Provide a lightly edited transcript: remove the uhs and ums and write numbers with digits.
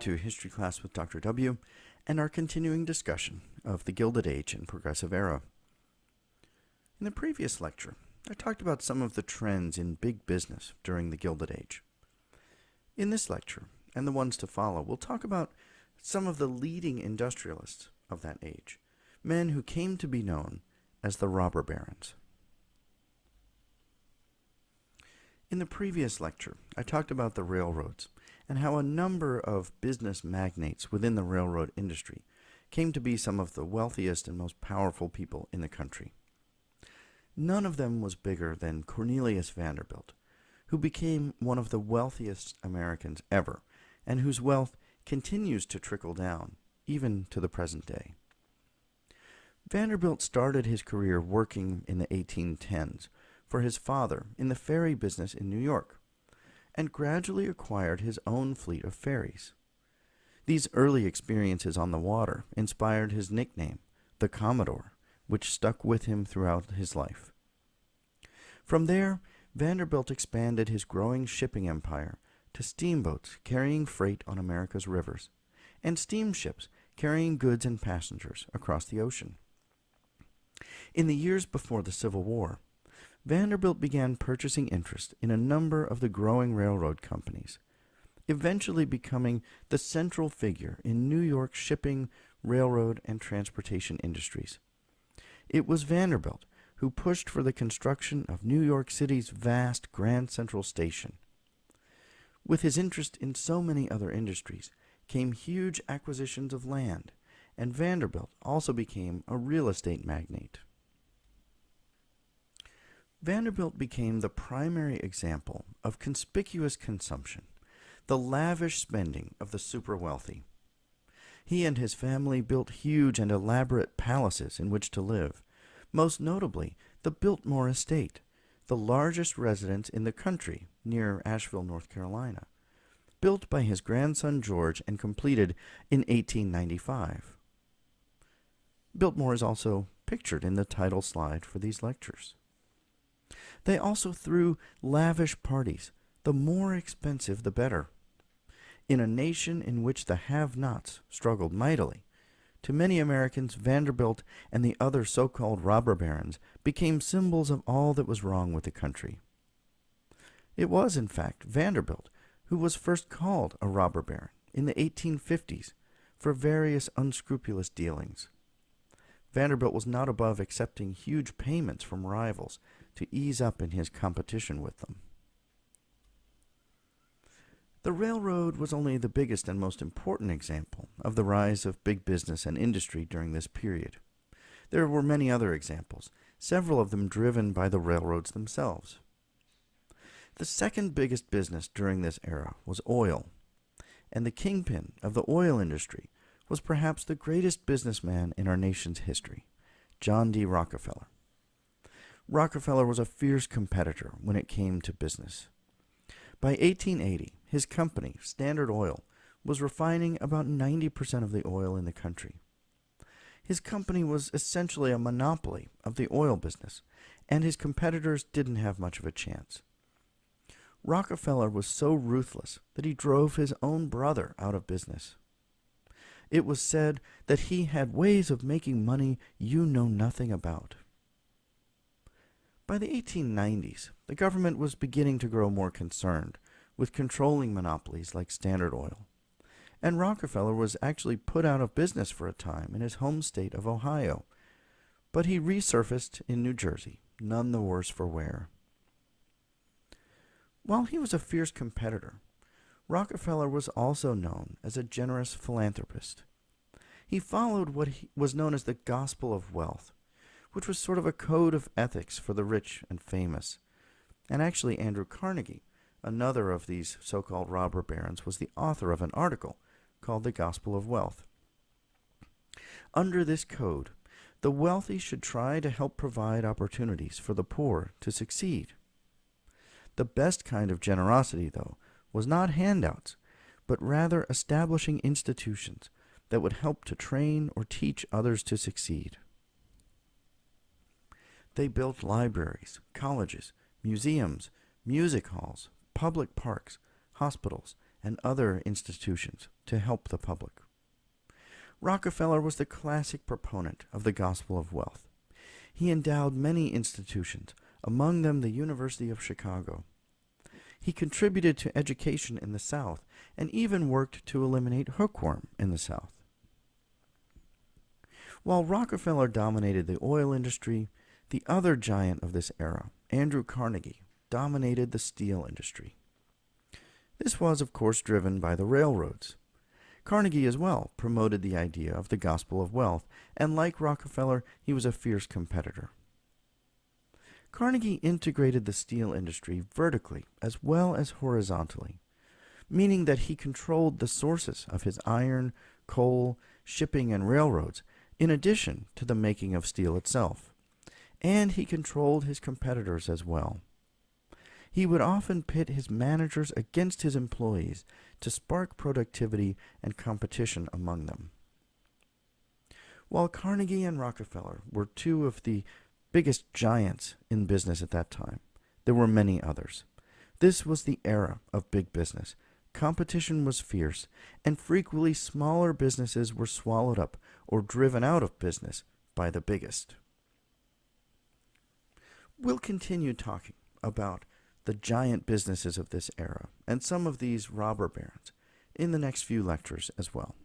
to History Class with Dr. W. and our continuing discussion of the Gilded Age and Progressive Era. In the previous lecture, I talked about some of the trends in big business during the Gilded Age. In this lecture, and the ones to follow, we'll talk about some of the leading industrialists of that age, men who came to be known as the robber barons. In the previous lecture, I talked about the railroads and how a number of business magnates within the railroad industry came to be some of the wealthiest and most powerful people in the country. None of them was bigger than Cornelius Vanderbilt, who became one of the wealthiest Americans ever, and whose wealth continues to trickle down, even to the present day. Vanderbilt started his career working in the 1810s for his father in the ferry business in New York, and gradually acquired his own fleet of ferries. These early experiences on the water inspired his nickname, the Commodore, which stuck with him throughout his life. From there, Vanderbilt expanded his growing shipping empire to steamboats carrying freight on America's rivers, and steamships carrying goods and passengers across the ocean. In the years before the Civil War, Vanderbilt began purchasing interest in a number of the growing railroad companies, eventually becoming the central figure in New York's shipping, railroad, and transportation industries. It was Vanderbilt who pushed for the construction of New York City's vast Grand Central Station. With his interest in so many other industries came huge acquisitions of land, and Vanderbilt also became a real estate magnate. Vanderbilt became the primary example of conspicuous consumption, the lavish spending of the super-wealthy. He and his family built huge and elaborate palaces in which to live, most notably the Biltmore Estate, the largest residence in the country near Asheville, North Carolina, built by his grandson George and completed in 1895. Biltmore is also pictured in the title slide for these lectures. They also threw lavish parties, the more expensive the better. In a nation in which the have-nots struggled mightily, to many Americans, Vanderbilt and the other so-called robber barons became symbols of all that was wrong with the country. It was, in fact, Vanderbilt who was first called a robber baron in the 1850s for various unscrupulous dealings. Vanderbilt was not above accepting huge payments from rivals to ease up in his competition with them. The railroad was only the biggest and most important example of the rise of big business and industry during this period. There were many other examples, several of them driven by the railroads themselves. The second biggest business during this era was oil, and the kingpin of the oil industry was perhaps the greatest businessman in our nation's history, John D. Rockefeller. Rockefeller was a fierce competitor when it came to business. By 1880, his company, Standard Oil, was refining about 90% of the oil in the country. His company was essentially a monopoly of the oil business, and his competitors didn't have much of a chance. Rockefeller was so ruthless that he drove his own brother out of business. It was said that he had ways of making money you know nothing about. By the 1890s, the government was beginning to grow more concerned with controlling monopolies like Standard Oil, and Rockefeller was actually put out of business for a time in his home state of Ohio, but he resurfaced in New Jersey, none the worse for wear. While he was a fierce competitor, Rockefeller was also known as a generous philanthropist. He followed what was known as the gospel of wealth, which was sort of a code of ethics for the rich and famous. And actually, Andrew Carnegie, another of these so-called robber barons, was the author of an article called The Gospel of Wealth. Under this code, the wealthy should try to help provide opportunities for the poor to succeed. The best kind of generosity, though, was not handouts, but rather establishing institutions that would help to train or teach others to succeed. They built libraries, colleges, museums, music halls, public parks, hospitals, and other institutions to help the public. Rockefeller was the classic proponent of the gospel of wealth. He endowed many institutions, among them the University of Chicago. He contributed to education in the South and even worked to eliminate hookworm in the South. While Rockefeller dominated the oil industry, the other giant of this era, Andrew Carnegie, dominated the steel industry. This was, of course, driven by the railroads. Carnegie as well promoted the idea of the gospel of wealth, and like Rockefeller, he was a fierce competitor. Carnegie integrated the steel industry vertically as well as horizontally, meaning that he controlled the sources of his iron, coal, shipping, and railroads, in addition to the making of steel itself. And he controlled his competitors as well. He would often pit his managers against his employees to spark productivity and competition among them. While Carnegie and Rockefeller were two of the biggest giants in business at that time, there were many others. This was the era of big business. Competition was fierce, and frequently smaller businesses were swallowed up or driven out of business by the biggest. We'll continue talking about the giant businesses of this era and some of these robber barons in the next few lectures as well.